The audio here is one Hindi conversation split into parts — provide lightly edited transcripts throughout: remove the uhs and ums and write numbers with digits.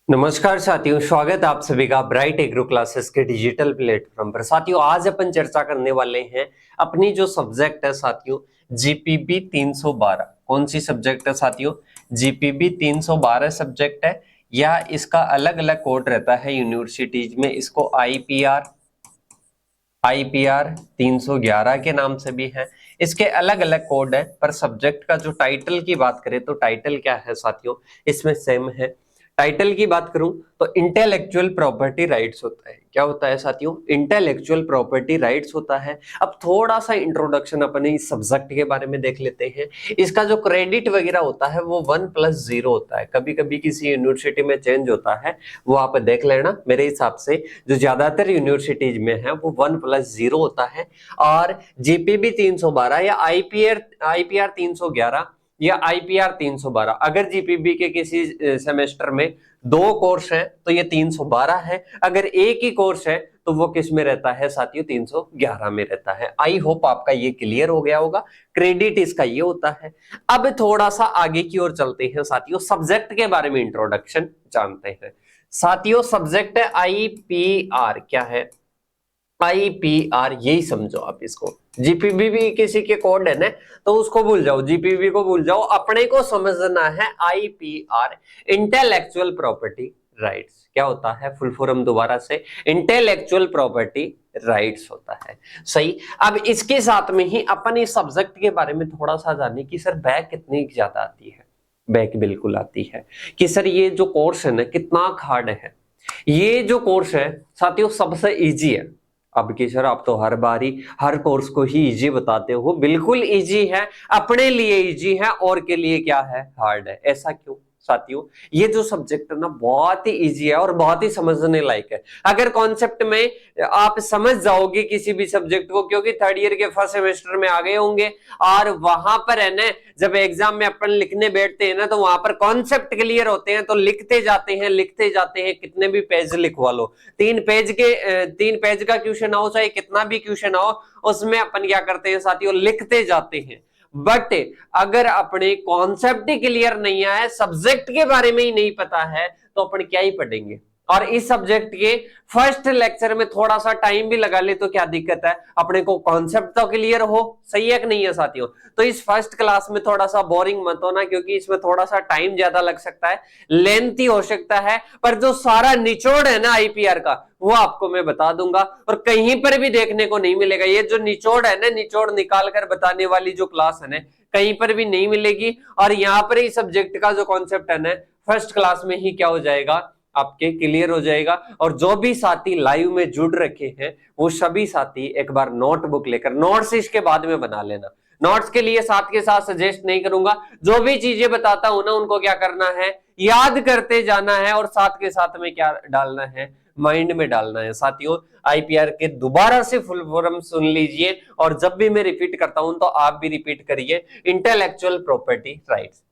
नमस्कार साथियों, स्वागत है आप सभी का ब्राइट एग्रो क्लासेस के डिजिटल प्लेटफॉर्म पर। साथियों, आज अपन चर्चा करने वाले हैं अपनी जो सब्जेक्ट है साथियों, जीपीबी 312। कौन सी सब्जेक्ट है साथियों? जीपीबी 312 सब्जेक्ट है। या इसका अलग अलग कोड रहता है यूनिवर्सिटीज में, इसको आईपीआर 311 के नाम से भी है। इसके अलग अलग कोड है, पर सब्जेक्ट का जो टाइटल की बात करें तो टाइटल क्या है साथियों, इसमें सेम है। टाइटल की बात करूं तो इंटेलेक्चुअल प्रॉपर्टी राइट्स होता है। क्या होता है साथियों? इंटेलेक्चुअल प्रॉपर्टी राइट्स होता है। अब थोड़ा सा इंट्रोडक्शन अपने इस सब्जेक्ट के बारे में देख लेते हैं। इसका जो क्रेडिट वगैरह होता है वो 1+0 होता है। कभी कभी किसी यूनिवर्सिटी में चेंज होता है, वो आप देख लेना। मेरे हिसाब से जो ज्यादातर यूनिवर्सिटीज में है वो 1+0 होता है। और जीपीबी 312 या आईपीआर 311 या आईपीआर 312, अगर जीपीबी के किसी सेमेस्टर में 2 कोर्स हैं तो ये 312 है। अगर एक ही कोर्स है तो वो किस में रहता है साथियों? 311 में रहता है। आई होप आपका ये क्लियर हो गया होगा। क्रेडिट इसका ये होता है। अब थोड़ा सा आगे की ओर चलते हैं साथियों, सब्जेक्ट के बारे में इंट्रोडक्शन जानते हैं। साथियों, सब्जेक्ट है आईपीआर। क्या है? आईपीआर, यही समझो आप इसको। जीपीबी भी किसी के कोड है ना, तो उसको भूल जाओ, जीपीबी को भूल जाओ। अपने को समझना है आईपीआर, इंटेलेक्चुअल प्रॉपर्टी राइट्स। क्या होता है फुल फॉर्म? दोबारा से, इंटेलेक्चुअल प्रॉपर्टी राइट्स होता है। सही। अब इसके साथ में ही अपन इस सब्जेक्ट के बारे में थोड़ा सा जाने कि सर बैक कितनी ज्यादा आती है। बैक बिल्कुल आती है। कि सर ये जो कोर्स है ना कितना हार्ड है। ये जो कोर्स है साथियों सबसे इजी है। अब की सर आप तो हर बारी हर कोर्स को ही इजी बताते हो। बिल्कुल इजी है, अपने लिए इजी है, और के लिए क्या है? हार्ड है। ऐसा क्यों साथियों? ये जो सब्जेक्ट है ना बहुत ही इजी है और बहुत ही समझने लायक है। अगर कॉन्सेप्ट में आप समझ जाओगे किसी भी सब्जेक्ट को, क्योंकि थर्ड ईयर के फर्स्ट सेमेस्टर में आ गए होंगे, और वहां पर है ना जब एग्जाम में अपन लिखने बैठते हैं ना तो वहां पर कॉन्सेप्ट क्लियर होते हैं, तो लिखते जाते हैं, कितने भी पेज लिखवा लो। 3 पेज का क्वेश्चन आओ, चाहे कितना भी क्वेश्चन आओ, उसमें अपन क्या करते हैं साथियों? लिखते जाते हैं। बट अगर अपने कॉन्सेप्ट ही क्लियर नहीं है, सब्जेक्ट के बारे में ही नहीं पता है, तो अपन क्या ही पढ़ेंगे। और इस सब्जेक्ट के फर्स्ट लेक्चर में थोड़ा सा टाइम भी लगा ले तो क्या दिक्कत है? अपने को कॉन्सेप्ट तो क्लियर हो। सही है कि नहीं है साथियों? तो इस फर्स्ट क्लास में थोड़ा सा बोरिंग मत होना, क्योंकि इसमें थोड़ा सा टाइम ज्यादा लग सकता है, लेंथी हो सकता है, पर जो सारा निचोड़ है ना आईपीआर का, वो आपको मैं बता दूंगा। और कहीं पर भी देखने को नहीं मिलेगा। ये जो निचोड़ है ना, निचोड़ निकाल कर बताने वाली जो क्लास है ना, कहीं पर भी नहीं मिलेगी। और यहाँ पर ही सब्जेक्ट का जो कॉन्सेप्ट है ना, फर्स्ट क्लास में ही क्या हो जाएगा? आपके क्लियर हो जाएगा। और जो भी साथी लाइव में जुड़ रखे हैं वो सभी साथी एक बार नोटबुक लेकर, नोट्स इसके बाद में बना लेना। नोट्स के लिए साथ के साथ सजेस्ट नहीं करूंगा, जो भी चीजें बताता हूं ना उनको क्या करना है? याद करते जाना है, और साथ के साथ में क्या डालना है? माइंड में डालना है। साथियों, आईपीआर के दोबारा से फुल फॉर्म सुन लीजिए, और जब भी मैं रिपीट करता हूं तो आप भी रिपीट करिए। Intellectual property rights.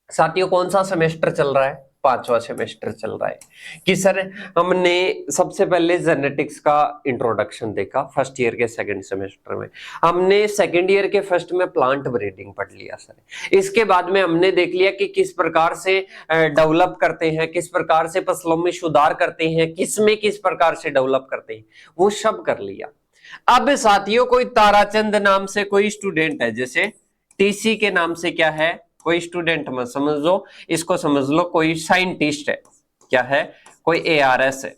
साथियों, कौन सा सेमेस्टर चल रहा है? 5वां सेमेस्टर चल रहा है। कि सर हमने सबसे पहले जेनेटिक्स का इंट्रोडक्शन देखा फर्स्ट ईयर के सेकंड सेमेस्टर में। हमने सेकंड ईयर के फर्स्ट में प्लांट ब्रीडिंग पढ़ लिया सर। इसके बाद में हमने देख लिया कि किस प्रकार से डेवलप करते हैं, किस प्रकार से फसलों में सुधार करते हैं, किस प्रकार से डेवलप करते हैं, वो सब कर लिया। अब साथियों, कोई ताराचंद नाम से कोई स्टूडेंट है, जैसे टीसी के नाम से क्या है? कोई स्टूडेंट मत समझो इसको, समझ लो कोई साइंटिस्ट है। क्या है? कोई एआरएस है।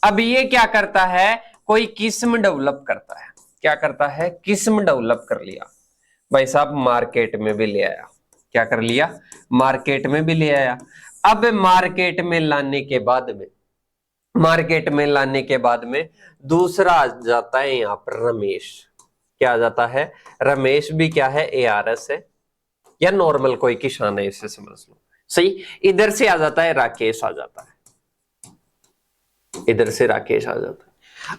अब ये क्या करता है? कोई किस्म डेवलप करता है। क्या करता है? किस्म डेवलप कर लिया भाई साहब, मार्केट में भी ले आया। क्या कर लिया? मार्केट में भी ले आया। अब मार्केट में लाने के बाद में दूसरा आ जाता है यहाँ पर रमेश। क्या आ जाता है? रमेश भी क्या है? एआरएस है, या नॉर्मल कोई किसान है, इसे समझ लो। सही। इधर से आ जाता है राकेश, आ जाता है इधर से राकेश आ जाता है।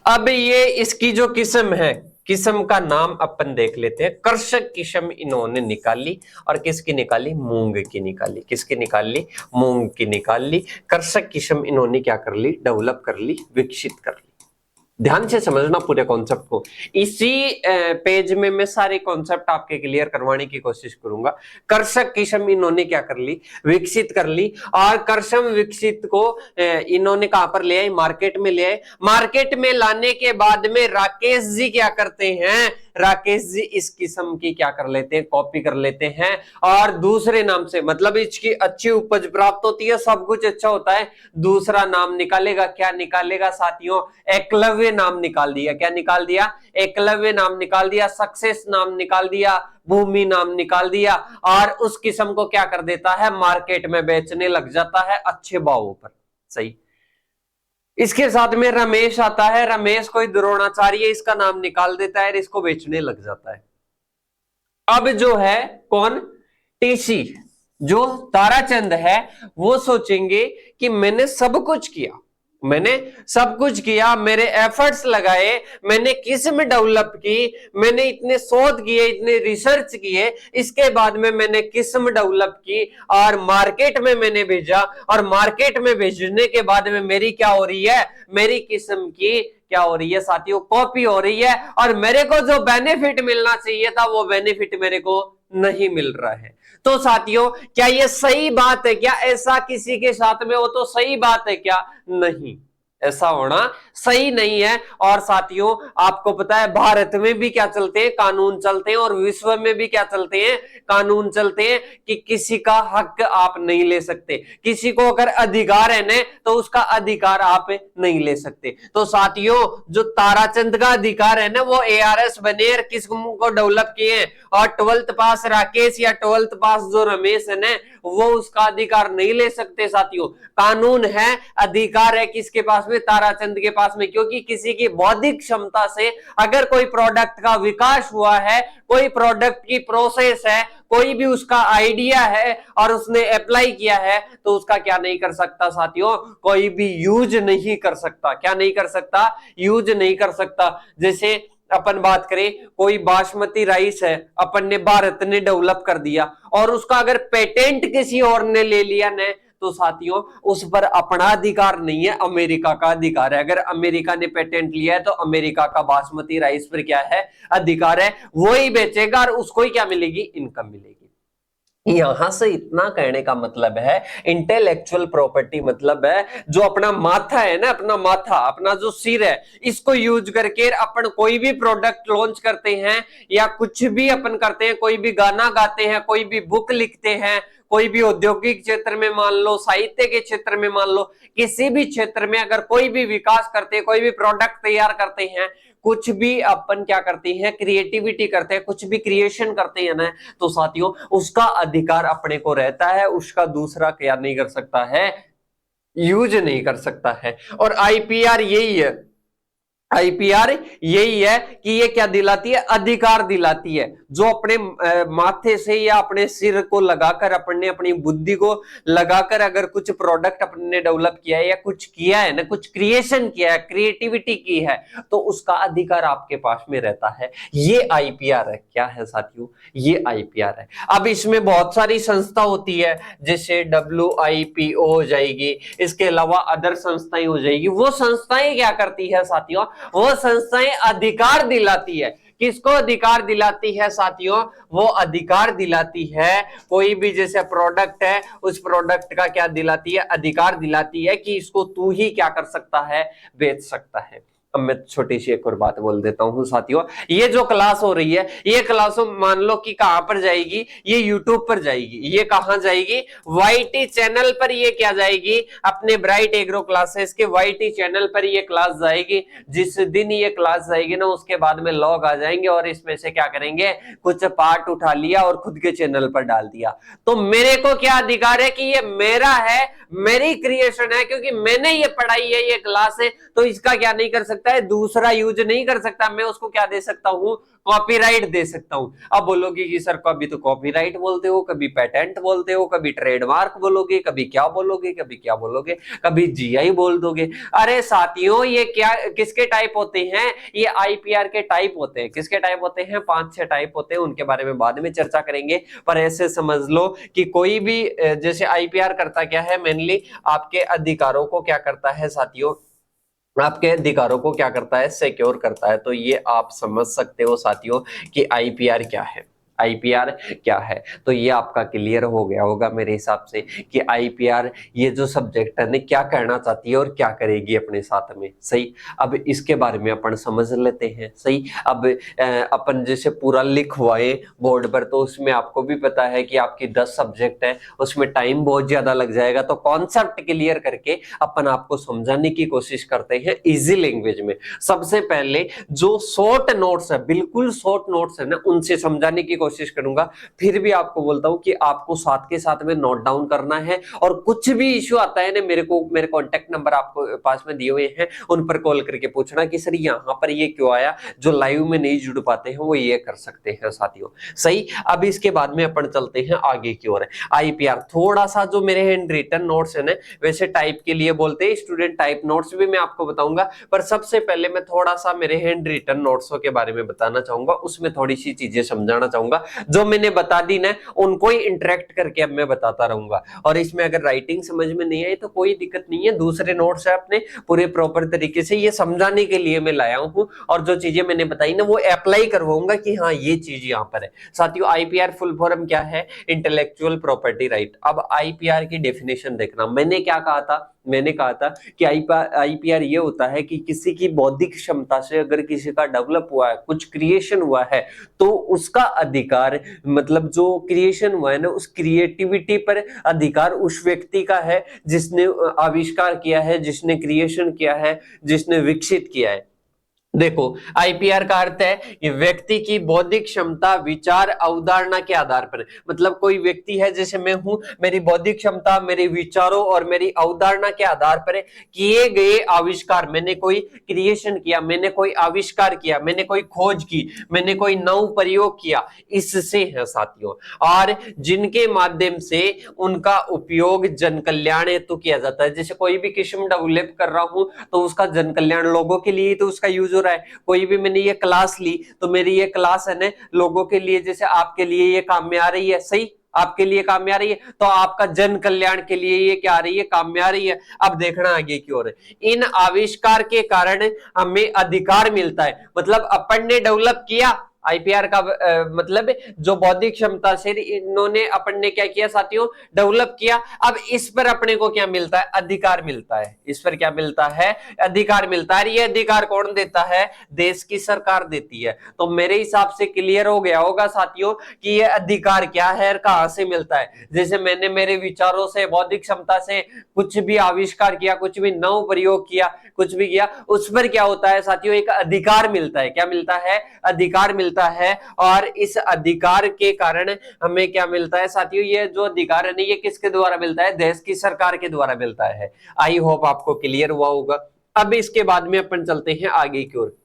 अब ये इसकी जो किस्म है, किस्म का नाम अपन देख लेते हैं। कर्षक किस्म इन्होंने निकाली, और किसकी निकाली? मूंग की निकाली। किसकी निकाली? मूंग की निकाल ली। कर्षक किस्म इन्होंने क्या कर ली? डेवलप कर ली, विकसित कर ली। ध्यान से समझना पूरे कॉन्सेप्ट को। इसी पेज में मैं सारे कॉन्सेप्ट आपके क्लियर करवाने की कोशिश करूंगा। कर्षक किस्म इन्होंने क्या कर ली, विकसित कर ली, और कर्षम विकसित को इन्होंने कहां पर ले आए, मार्केट में ले आए। मार्केट में लाने के बाद में राकेश जी क्या करते हैं, राकेश जी इस किस्म की क्या कर लेते हैं, कॉपी कर लेते हैं, और दूसरे नाम से, मतलब इसकी अच्छी उपज प्राप्त होती है, सब कुछ अच्छा होता है, दूसरा नाम निकालेगा। क्या निकालेगा साथियों, एकलव्य नाम निकाल दिया। क्या निकाल दिया, एकलव्य नाम निकाल दिया, सक्सेस नाम निकाल दिया, भूमि नाम निकाल दिया, और उस किस्म को क्या कर देता है, मार्केट में बेचने लग जाता है अच्छे भावों पर। सही। इसके साथ में रमेश आता है, रमेश कोई द्रोणाचार्य इसका नाम निकाल देता है, इसको बेचने लग जाता है। अब जो है कौन, टीसी, जो ताराचंद है, वो सोचेंगे कि मैंने सब कुछ किया, मैंने सब कुछ किया, मेरे एफर्ट्स लगाए, मैंने किस्म डेवलप की, मैंने इतने शोध किए, इतने रिसर्च किए, इसके बाद में मैंने किस्म डेवलप की और मार्केट में मैंने भेजा, और मार्केट में भेजने के बाद में मेरी क्या हो रही है, मेरी किस्म की क्या हो रही है साथियों, कॉपी हो रही है, और मेरे को जो बेनिफिट मिलना चाहिए था वो बेनिफिट मेरे को नहीं मिल रहा है। तो साथियों क्या ये सही बात है क्या, ऐसा किसी के साथ में हो तो सही बात है क्या, नहीं, ऐसा होना सही नहीं है। और साथियों आपको पता है भारत में भी क्या चलते हैं, कानून चलते हैं, और विश्व में भी क्या चलते हैं, कानून चलते हैं, कि किसी का हक आप नहीं ले सकते, किसी को अगर अधिकार है ना तो उसका अधिकार आप नहीं ले सकते। तो साथियों जो ताराचंद का अधिकार है ना, वो ARS बनेर किस्म को डेवलप किए, और 12th पास राकेश या 12th पास जो रमेश है ना, वो उसका अधिकार नहीं ले सकते। साथियों कानून है, अधिकार है किसके पास में, ताराचंद के पास में, क्योंकि किसी की बौद्धिक क्षमता से अगर कोई प्रोडक्ट का विकास हुआ है, कोई प्रोडक्ट की प्रोसेस है, कोई भी उसका आइडिया है और उसने अप्लाई किया है, तो उसका क्या नहीं कर सकता साथियों, कोई भी यूज नहीं कर सकता। क्या नहीं कर सकता, यूज नहीं कर सकता। जैसे अपन बात करें, कोई बासमती राइस है, अपन ने, भारत ने डेवलप कर दिया, और उसका अगर पेटेंट किसी और ने ले लिया न, तो साथियों उस पर अपना अधिकार नहीं है, अमेरिका का अधिकार है। अगर अमेरिका ने पेटेंट लिया है तो अमेरिका का बासमती राइस पर क्या है, अधिकार है, वो ही बेचेगा और उसको ही क्या मिलेगी, इनकम मिलेगी। यहां से इतना कहने का मतलब है, इंटेलेक्चुअल प्रॉपर्टी मतलब है जो अपना माथा है ना, अपना माथा, अपना जो सिर है, इसको यूज करके अपन कोई भी प्रोडक्ट लॉन्च करते हैं, या कुछ भी अपन करते हैं, कोई भी गाना गाते हैं, कोई भी बुक लिखते हैं, कोई भी औद्योगिक क्षेत्र में मान लो, साहित्य के क्षेत्र में मान लो, किसी भी क्षेत्र में अगर कोई भी विकास करते हैं, कोई भी प्रोडक्ट तैयार करते हैं, कुछ भी अपन क्या करते हैं, क्रिएटिविटी करते हैं, कुछ भी क्रिएशन करते हैं ना, तो साथियों उसका अधिकार अपने को रहता है, उसका दूसरा क्या नहीं कर सकता है, यूज नहीं कर सकता है। और IPR यही है, IPR यही है कि ये क्या दिलाती है, अधिकार दिलाती है, जो अपने माथे से या अपने सिर को लगाकर, अपने अपनी बुद्धि को लगाकर अगर कुछ प्रोडक्ट अपने डेवलप किया है, या कुछ किया है ना, कुछ क्रिएशन किया है, क्रिएटिविटी की है, तो उसका अधिकार आपके पास में रहता है। ये IPR है। क्या है साथियों, ये IPR है। अब इसमें बहुत सारी संस्था होती है, जैसे WIPO हो जाएगी, इसके अलावा अदर संस्थाएं हो जाएगी। वो संस्थाएं क्या करती है साथियों, वो संस्थाएं अधिकार दिलाती है। किसको अधिकार दिलाती है साथियों, वो अधिकार दिलाती है, कोई भी जैसे प्रोडक्ट है, उस प्रोडक्ट का क्या दिलाती है, अधिकार दिलाती है कि इसको तू ही क्या कर सकता है, बेच सकता है। अब मैं छोटी सी एक और बात बोल देता हूं साथियों, ये जो क्लास हो रही है, ये क्लास मान लो कि कहां पर जाएगी, ये यूट्यूब पर जाएगी। ये कहां जाएगी, YT चैनल पर ये क्या जाएगी, अपने ब्राइट एग्रो क्लासेस के YT चैनल पर ये क्लास जाएगी। जिस दिन ये क्लास जाएगी ना, उसके बाद में लोग आ जाएंगे और इसमें से क्या करेंगे, कुछ पार्ट उठा लिया और खुद के चैनल पर डाल दिया। तो मेरे को क्या अधिकार है कि ये मेरा है, मेरी क्रिएशन है, क्योंकि मैंने ये पढ़ाई है, ये क्लास है, तो इसका क्या नहीं कर सकता है, दूसरा यूज नहीं कर सकता। मैं उसको क्या दे सकता हूं, कॉपीराइट दे सकता हूं। अब बोलोगे कि सर कभी तो कॉपीराइट बोलते हो, कभी पेटेंट बोलते हो, कभी ट्रेडमार्क बोलोगे, कभी क्या बोलोगे, कभी क्या बोलोगे, कभी GI बोल दोगे। अरे साथियों ये क्या, किसके टाइप होते हैं, ये IPR के टाइप होते हैं। किसके टाइप होते हैं, 5-6 टाइप होते हैं, उनके बारे में बाद में चर्चा करेंगे। पर ऐसे समझ लो कि कोई भी जैसे IPR करता क्या है, मेनली आपके अधिकारों को क्या करता है साथियों, आपके अधिकारों को क्या करता है, सिक्योर करता है। तो ये आप समझ सकते हो साथियों कि आईपीआर क्या है, आईपीआर क्या है। तो ये आपका क्लियर हो गया होगा मेरे हिसाब से कि आईपीआर ये जो सब्जेक्ट है क्या कहना चाहती है और क्या करेगी अपने साथ में। सही, अब इसके बारे में अपन समझ लेते हैं। सही, अब अपन जैसे पूरा लिखवाए बोर्ड पर, तो उसमें आपको भी पता है कि आपकी 10 सब्जेक्ट है, उसमें टाइम बहुत ज्यादा लग जाएगा। तो कॉन्सेप्ट क्लियर करके अपन आपको समझाने की कोशिश करते हैं इजी लैंग्वेज में। सबसे पहले जो शॉर्ट नोट्स है, बिल्कुल शॉर्ट नोट्स है ना, उनसे समझाने की कोशिश करूंगा। फिर भी आपको बोलता हूं कि आपको साथ के साथ में नोट डाउन करना है, और कुछ भी इश्यू आता है ना, मेरे कॉन्टेक्ट नंबर आपको पास में दिए हुए हैं, उन पर कॉल करके पूछना कि सर यहां पर ये क्यों आया। जो लाइव में नहीं जुड़ पाते हैं वो ये कर सकते हैं साथियों। सही, अब इसके बाद में अपन चलते हैं आगे की ओर। आईपीआर थोड़ा सा जो मेरे हैंड रिटन नोट्स है ना, वैसे टाइप के लिए बोलते हैं स्टूडेंट, टाइप नोट्स भी मैं आपको बताऊंगा, पर सबसे पहले मैं थोड़ा सा मेरे हैंड रिटन नोट्सों के बारे में बताना चाहूंगा, उसमें थोड़ी सी चीजें समझाना चाहूंगा। जो मैंने बता दी ना, उनको ही इंटरेक्ट करके अब मैं बताता रहूंगा। और इसमें अगर राइटिंग समझ में नहीं आई तो कोई दिक्कत नहीं है, दूसरे नोट्स है अपने पूरे प्रॉपर तरीके से, ये समझाने के लिए मैं लाया हूं। और जो चीजें मैंने बताई ना वो अप्लाई करवाऊंगा कि हाँ ये चीज यहाँ पर है। साथियों, आईपीआर फुल फॉर्म क्या है, इंटेलेक्चुअल प्रॉपर्टी राइट। अब आईपीआर की डेफिनेशन देखना, मैंने क्या कहा था, मैंने कहा था कि आईपीआर ये होता है कि किसी की बौद्धिक क्षमता से अगर किसी का डेवलप हुआ है, कुछ क्रिएशन हुआ है, तो उसका अधिकार, मतलब जो क्रिएशन हुआ है ना, उस क्रिएटिविटी पर अधिकार उस व्यक्ति का है जिसने आविष्कार किया है, जिसने क्रिएशन किया है, जिसने विकसित किया है। देखो, आईपीआर का अर्थ है कि व्यक्ति की बौद्धिक क्षमता विचार अवधारणा के आधार पर, मतलब कोई व्यक्ति है जैसे मैं हूं, मेरी बौद्धिक क्षमता मेरे विचारों और मेरी अवधारणा के आधार पर किए गए आविष्कार, मैंने कोई क्रिएशन किया, मैंने कोई आविष्कार किया, मैंने कोई खोज की, मैंने कोई नव प्रयोग किया, इससे है साथियों। और जिनके माध्यम से उनका उपयोग जन कल्याण हेतु किया जाता है। जैसे कोई भी किस्म डेवलप कर रहा हूं तो उसका जन कल्याण, लोगों के लिए तो उसका यूज हो रहा है। कोई भी मैंने ये क्लास ली तो मेरी ये क्लास है ना लोगों के लिए, जैसे आपके लिए ये काम में आ रही है। सही, आपके लिए काम में आ रही है, तो आपका जन कल्याण के लिए ये क्या आ रही है, काम में आ रही है। अब देखना आगे की ओर, इन आविष्कार के कारण हमें अधिकार मिलता है, मतलब अपन ने डेवलप किया। आईपीआर का मतलब जो बौद्धिक क्षमता से इन्होंने, अपन ने क्या किया साथियों, डेवलप किया। अब इस पर अपने को क्या मिलता है, अधिकार मिलता है। इस पर क्या मिलता है, अधिकार मिलता है। ये अधिकार कौन देता है, देश की सरकार देती है। तो मेरे हिसाब से क्लियर हो गया होगा साथियों कि ये अधिकार क्या है और कहां से मिलता है। जैसे मैंने मेरे विचारों से, बौद्धिक क्षमता से कुछ भी आविष्कार किया, कुछ भी नव प्रयोग किया, कुछ भी किया, उस पर क्या होता है साथियों, एक अधिकार मिलता है। क्या मिलता है, अधिकार मिलता है। और इस अधिकार के कारण हमें क्या मिलता है साथियों, ये जो अधिकार है ना, ये किसके द्वारा मिलता है, देश की सरकार के द्वारा मिलता है। आई होप आपको क्लियर हुआ होगा। अब इसके बाद में अपन चलते हैं आगे की ओर।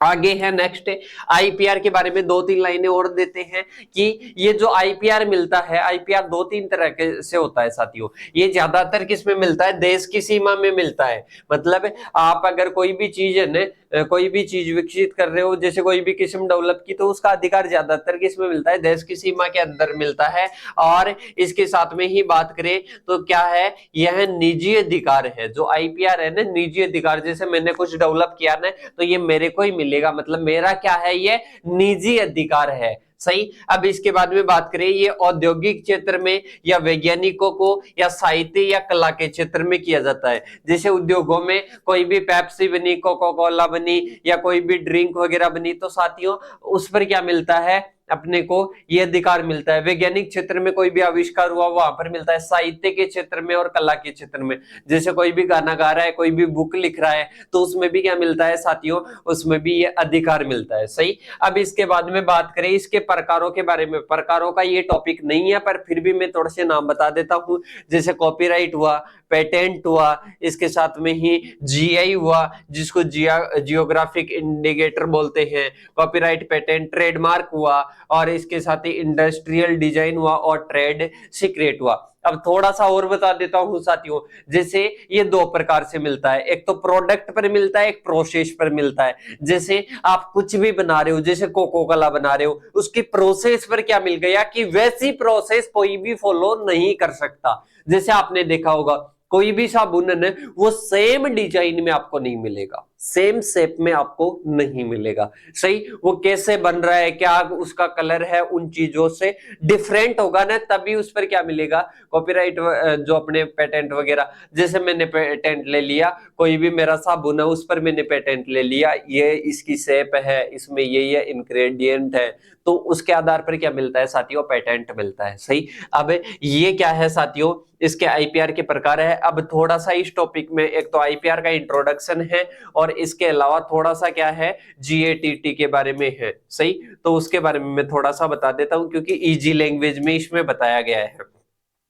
आगे है नेक्स्ट आईपीआर के बारे में 2-3 लाइनें और देते हैं कि ये जो आईपीआर मिलता है, आईपीआर 2-3 तरह के से होता है साथियों। ये ज्यादातर किस में मिलता है, देश की सीमा में मिलता है। मतलब आप अगर कोई भी चीज है ना, कोई भी चीज विकसित कर रहे हो, जैसे कोई भी किस्म डेवलप की, तो उसका अधिकार ज्यादातर किस में मिलता है, देश की सीमा के अंदर मिलता है। और इसके साथ में ही बात करें तो क्या है, यह निजी अधिकार है। जो आईपीआर है ना, निजी अधिकार, जैसे मैंने कुछ डेवलप किया ना तो ये मेरे को ही मिलेगा, मतलब मेरा क्या है, ये निजी अधिकार है। सही, अब इसके बाद में बात करें, ये औद्योगिक क्षेत्र में या वैज्ञानिकों को या साहित्य या कला के क्षेत्र में किया जाता है। जैसे उद्योगों में कोई भी पेप्सी बनी, कोका कोला बनी, या कोई भी ड्रिंक वगैरह बनी, तो साथियों उस पर क्या मिलता है, अपने को ये अधिकार मिलता है। वैज्ञानिक क्षेत्र में कोई भी आविष्कार हुआ वहां पर मिलता है। साहित्य के क्षेत्र में और कला के क्षेत्र में, जैसे कोई भी गाना गा रहा है, कोई भी बुक लिख रहा है, तो उसमें भी क्या मिलता है साथियों, उसमें भी ये अधिकार मिलता है। सही, अब इसके बाद में बात करें इसके प्रकारों के बारे में। प्रकारों का ये टॉपिक नहीं है, पर फिर भी मैं थोड़े से नाम बता देता हूं। जैसे कॉपीराइट हुआ, पेटेंट हुआ, इसके साथ में ही जीआई हुआ, जिसको जियोग्राफिक इंडिकेटर बोलते हैं, कॉपीराइट, पेटेंट, ट्रेडमार्क हुआ, और इसके साथ ही इंडस्ट्रियल डिजाइन हुआ और ट्रेड सीक्रेट हुआ। अब थोड़ा सा और बता देता हूं साथियों, जैसे ये 2 प्रकार से मिलता है, एक तो प्रोडक्ट पर मिलता है, एक प्रोसेस पर मिलता है। जैसे आप कुछ भी बना रहे हो, जैसे कोको कोला बना रहे हो, उसकी प्रोसेस पर क्या मिल गया कि वैसी प्रोसेस कोई भी फॉलो नहीं कर सकता। जैसे आपने देखा होगा कोई भी साबुन है वो सेम डिजाइन में आपको नहीं मिलेगा, सेम शेप में आपको नहीं मिलेगा। सही, वो कैसे बन रहा है, क्या उसका कलर है, उन चीजों से डिफरेंट होगा ना, तभी उस पर क्या मिलेगा, कॉपीराइट, जो अपने पेटेंट वगैरह। जैसे मैंने पेटेंट ले लिया, कोई भी मेरा साबुन है उस पर मैंने पेटेंट ले लिया, ये इसकी शेप है, इसमें ये इंग्रेडिएंट है, तो उसके आधार पर क्या मिलता है साथियों, पेटेंट मिलता है। सही, अब ये क्या है साथियों, इसके आईपीआर के प्रकार है। अब थोड़ा सा इस टॉपिक में एक तो आईपीआर का इंट्रोडक्शन है और इसके अलावा थोड़ा सा क्या है, जीएटीटी के बारे में है। सही, तो उसके बारे में मैं थोड़ा सा बता देता हूं क्योंकि इजी लैंग्वेज में इसमें बताया गया है।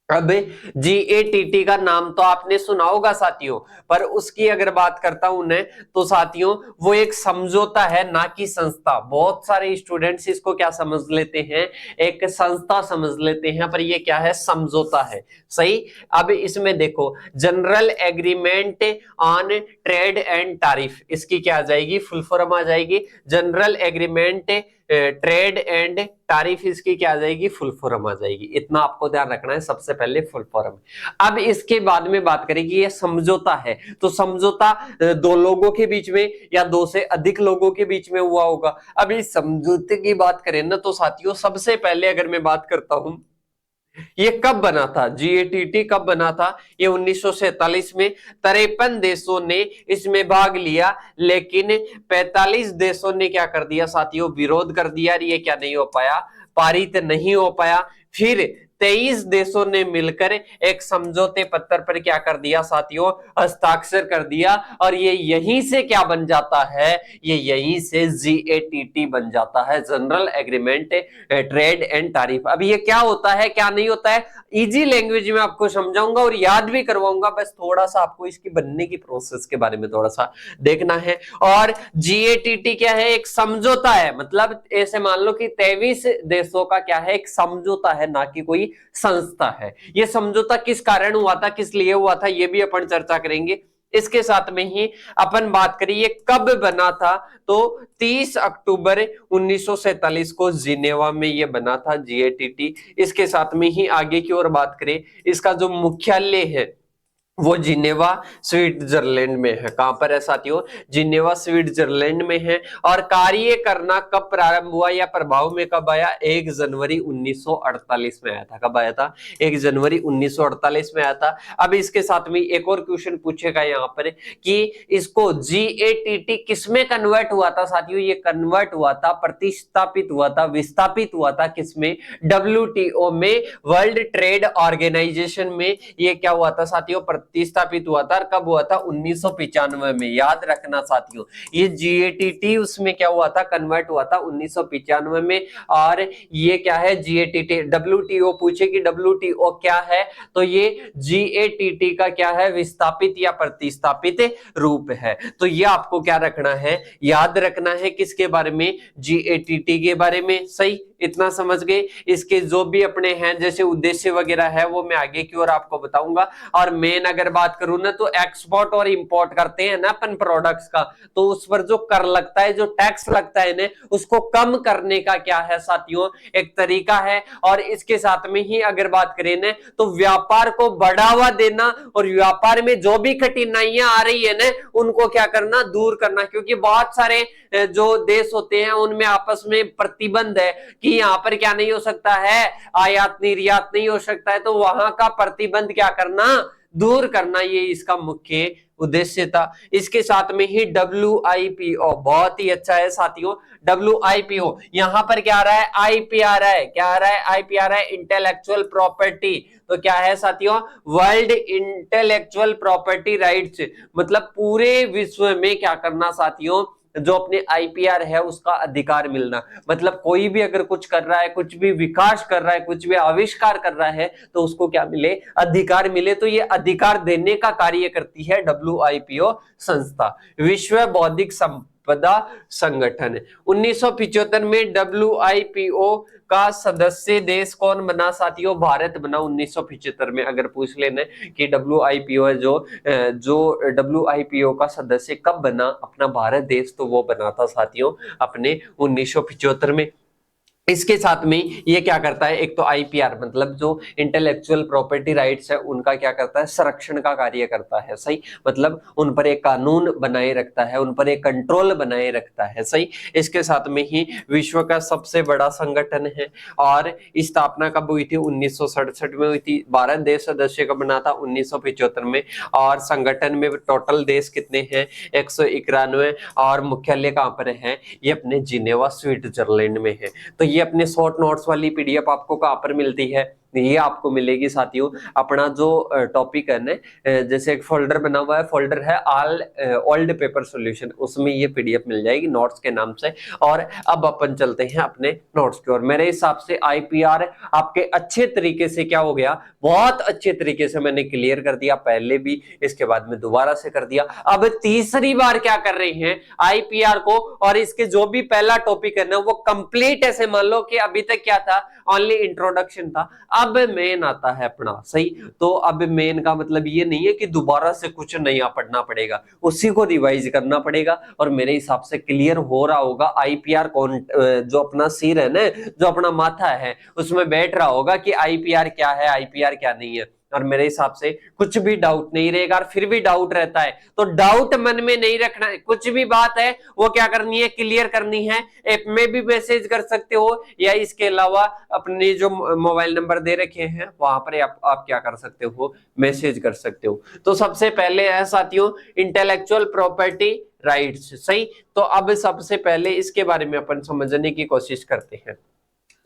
अब जीएटीटी का नाम तो आपने सुना होगा साथियों, पर उसकी अगर बात करता हूं मैं तो साथियों वो एक समझौता है, ना कि संस्था। बहुत सारे स्टूडेंट्स इसको क्या समझ लेते हैं, एक संस्था समझ लेते हैं, पर ये क्या है, समझौता है। सही, अब इसमें देखो, general agreement on trade and tariff, इसकी क्या आ जाएगी, फुल फॉर्म आ जाएगी। जनरल एग्रीमेंट ट्रेड एंड तारीफ, इसकी क्या आ जाएगी, फुल फॉर्म आ जाएगी। इतना आपको ध्यान रखना है, सबसे पहले फुल फॉर्म। अब इसके बाद में बात करें कि ये समझौता है, तो समझौता दो लोगों के बीच में या दो से अधिक लोगों के बीच में हुआ होगा। अब इस समझौते की बात करें ना तो साथियों, सबसे पहले अगर मैं बात करता हूं, ये कब बना था, जीएटीटी कब बना था, ये 1947 में। 53 देशों ने इसमें भाग लिया, लेकिन 45 देशों ने क्या कर दिया साथियों, विरोध कर दिया, ये क्या नहीं हो पाया, पारित नहीं हो पाया। फिर 23 देशों ने मिलकर एक समझौते पत्र पर क्या कर दिया साथियों, हस्ताक्षर कर दिया, और ये यहीं से क्या बन जाता है, ये यहीं से जीएटीटी बन जाता है, general agreement trade and tariff. अब ये क्या होता है, क्या नहीं होता है, इजी लैंग्वेज में आपको समझाऊंगा और याद भी करवाऊंगा, बस थोड़ा सा आपको इसकी बनने की प्रोसेस के बारे में थोड़ा सा देखना है। और जीएटीटी क्या है, एक समझौता है, मतलब ऐसे मान लो कि 23 देशों का क्या है, एक समझौता है, ना कि कोई संस्था है। ये समझौता किस कारण हुआ था, किस लिए हुआ था, ये भी अपन चर्चा करेंगे। इसके साथ में ही अपन बात करिए कब बना था, तो 30 अक्टूबर 1947 को जिनेवा में ये बना था जीएटीटी। इसके साथ में ही आगे की ओर बात करें, इसका जो मुख्यालय है वो जिनेवा स्विट्जरलैंड में है। कहां पर है साथियों, जिनेवा स्विट्जरलैंड में है। और कार्य करना कब प्रारंभ हुआ या प्रभाव में कब आया, 1 जनवरी 1948 में आया था। कब आया था, 1 जनवरी 1948 में आया था। अब इसके साथ में एक और क्वेश्चन पूछेगा यहाँ पर कि इसको जीएटीटी किसमें कन्वर्ट हुआ था साथियों, ये कन्वर्ट हुआ था, प्रतिस्थापित हुआ था, विस्थापित हुआ था किसमें, डब्ल्यूटीओ में, वर्ल्ड ट्रेड ऑर्गेनाइजेशन में। ये क्या हुआ था साथियों, प्रतिस्थापित हुआ था। कब हुआ था, 1995 में। याद रखना साथियों, ये जीएटीटी उसमें क्या हुआ था, कन्वर्ट हुआ था 1995 में। और ये क्या है, जीएटीटी, डब्ल्यूटीओ पूछे कि डब्ल्यूटीओ क्या है, तो ये जीएटीटी का क्या है, विस्थापित या प्रतिस्थापित रूप है। तो ये आपको क्या रखना है, याद रखना है, किसके बारे में, जीएटीटी के बारे में। सही, इतना समझ गए। इसके जो भी अपने हैं जैसे उद्देश्य वगैरह है वो मैं आगे की ओर आपको बताऊंगा। और मेन अगर बात करूं ना, तो एक्सपोर्ट और इंपोर्ट करते हैं ना अपन प्रोडक्ट्स का, तो उस पर जो कर लगता है, जो टैक्स लगता है ना, उसको कम करने का क्या है साथियों, एक तरीका है। और इसके साथ में ही अगर बात करें ना, तो व्यापार को बढ़ावा देना और व्यापार में जो भी कठिनाइयां आ रही है ना, उनको क्या करना, दूर करना। क्योंकि बहुत सारे जो देश होते हैं उनमें आपस में प्रतिबंध है कि यहाँ पर क्या नहीं हो सकता है, आयात निर्यात नहीं हो सकता है, तो वहां का प्रतिबंध क्या करना, दूर करना, ये इसका मुख्य उद्देश्य था। इसके साथ में ही WIPO बहुत ही अच्छा है साथियों। WIPO यहां पर क्या आ रहा है, IP आ रहा है, क्या आ रहा है, IP आ रहा है, इंटेलेक्चुअल प्रॉपर्टी। तो क्या है साथियों, वर्ल्ड इंटेलेक्चुअल प्रॉपर्टी राइट्स, मतलब पूरे विश्व में क्या करना साथियों, जो अपने आईपीआर है उसका अधिकार मिलना। मतलब कोई भी अगर कुछ कर रहा है, कुछ भी विकास कर रहा है, कुछ भी आविष्कार कर रहा है, तो उसको क्या मिले, अधिकार मिले। तो ये अधिकार देने का कार्य करती है WIPO संस्था, विश्व बौद्धिक संपदा संगठन। 1975 में WIPO का सदस्य देश कौन बना साथियों, भारत बना 1975 में। अगर पूछ लेना कि WIPO है जो WIPO का सदस्य कब बना, अपना भारत देश, तो वो बना था साथियों अपने 1975 में। इसके साथ में ये क्या करता है, एक तो आईपीआर मतलब जो इंटेलेक्चुअल प्रॉपर्टी राइट्स है उनका क्या करता है, संरक्षण का कार्य करता है। सही, मतलब उन पर एक कानून बनाए रखता है, उन पर एक कंट्रोल बनाए रखता है। सही, इसके साथ में ही विश्व का सबसे बड़ा संगठन है और स्थापना कब हुई थी, 1967 में हुई थी। भारत देश सदस्य कब बना था, 1975 में। और संगठन में टोटल देश कितने हैं, 191। और मुख्यालय कहां पर है, ये अपने जिनेवा स्विट्जरलैंड में है। तो ये अपने शॉर्ट नोट्स वाली पीडीएफ आपको कहां पर मिलती है, ये आपको मिलेगी साथियों अपना जो टॉपिक है ना, जैसे एक फोल्डर बना हुआ है, फोल्डर है ऑल ओल्ड पेपर सॉल्यूशन, उसमें ये पीडीएफ मिल जाएगी नोट्स के नाम से। और अब अपन चलते हैं अपने नोट्स की ओर। मेरे हिसाब से आईपीआर आपके अच्छे तरीके से क्या हो गया, बहुत अच्छे तरीके से मैंने क्लियर कर दिया, पहले भी, इसके बाद में दोबारा से कर दिया। अब तीसरी बार क्या कर रहे हैं आईपीआर को, और इसके जो भी पहला टॉपिक है ना वो कंप्लीट, ऐसे मान लो कि अभी तक क्या था, ओनली इंट्रोडक्शन था, अब मेन आता है अपना। सही, तो अब मेन का मतलब ये नहीं है कि दोबारा से कुछ नया पढ़ना पड़ेगा, उसी को रिवाइज करना पड़ेगा। और मेरे हिसाब से क्लियर हो रहा होगा आईपीआर कौन, जो अपना सिर है ना, जो अपना माथा है उसमें बैठ रहा होगा कि आईपीआर क्या है, आईपीआर क्या नहीं है। और मेरे हिसाब से कुछ भी डाउट नहीं रहेगा, और फिर भी डाउट रहता है तो डाउट मन में नहीं रखना है, कुछ भी बात है वो क्या करनी है, क्लियर करनी है। ऐप में भी मैसेज कर सकते हो, या इसके अलावा अपने जो मोबाइल नंबर दे रखे हैं वहां पर आप क्या कर सकते हो, मैसेज कर सकते हो। तो सबसे पहले है साथियों इंटेलेक्चुअल प्रॉपर्टी राइट्स। सही, तो अब सबसे पहले इसके बारे में अपन समझने की कोशिश करते हैं।